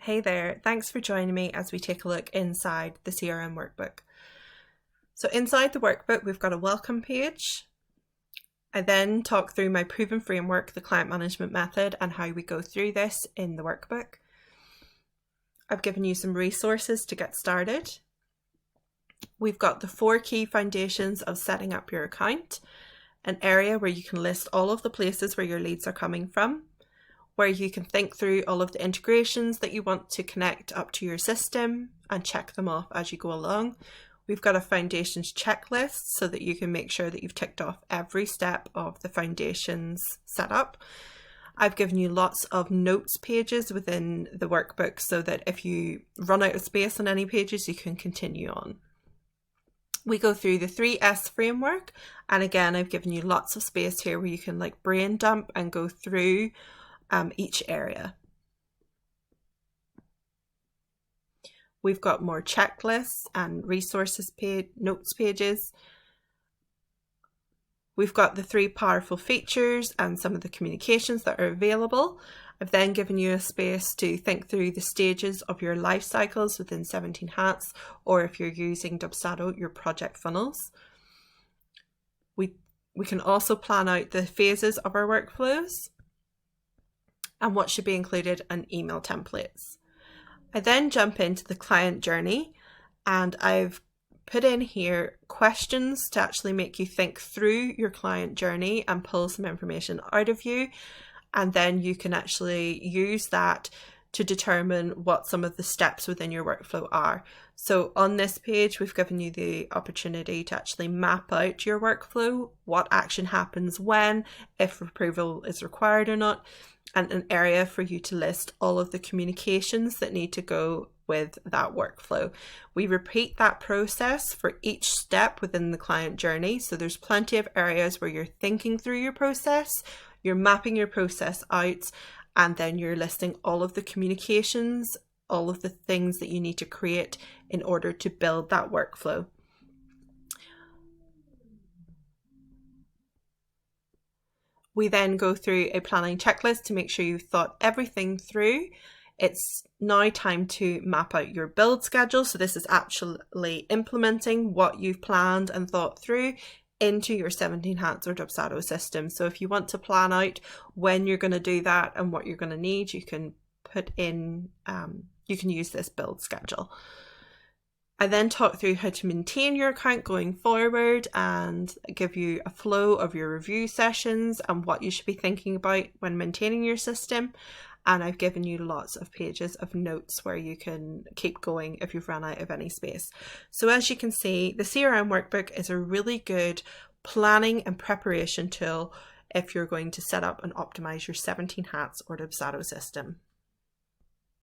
Hey there, thanks for joining me as we take a look inside the CRM Workbook. So inside the workbook, we've got a welcome page. I then talk through my proven framework, the client management method, and how we go through this in the workbook. I've given you some resources to get started. We've got the 4 key foundations of setting up your account, an area where you can list all of the places where your leads are coming from, where you can think through all of the integrations that you want to connect up to your system and check them off as you go along. We've got a foundations checklist so that you can make sure that you've ticked off every step of the foundations setup. I've given you lots of notes pages within the workbook so that if you run out of space on any pages, you can continue on. We go through the 3S framework, and again, I've given you lots of space here where you can brain dump and go through each area. We've got more checklists and resources notes pages. We've got the 3 powerful features and some of the communications that are available. I've then given you a space to think through the stages of your life cycles within 17 Hats, or if you're using Dubsado, your project funnels. We can also plan out the phases of our workflows and what should be included in email templates. I then jump into the client journey, and I've put in here questions to actually make you think through your client journey and pull some information out of you, and then you can actually use that to determine what some of the steps within your workflow are. So on this page, we've given you the opportunity to actually map out your workflow, what action happens when, if approval is required or not, and an area for you to list all of the communications that need to go with that workflow. We repeat that process for each step within the client journey. So there's plenty of areas where you're thinking through your process, you're mapping your process out, and then you're listing all of the communications, all of the things that you need to create in order to build that workflow. We then go through a planning checklist to make sure you've thought everything through. It's now time to map out your build schedule. So this is actually implementing what you've planned and thought through into your 17 Hats or Dubsado system. So if you want to plan out when you're going to do that and what you're going to need, you can put in, you can use this build schedule. I then talk through how to maintain your account going forward and give you a flow of your review sessions and what you should be thinking about when maintaining your system. And I've given you lots of pages of notes where you can keep going if you've run out of any space. So as you can see, the CRM Workbook is a really good planning and preparation tool if you're going to set up and optimize your 17 Hats or Dubsado system.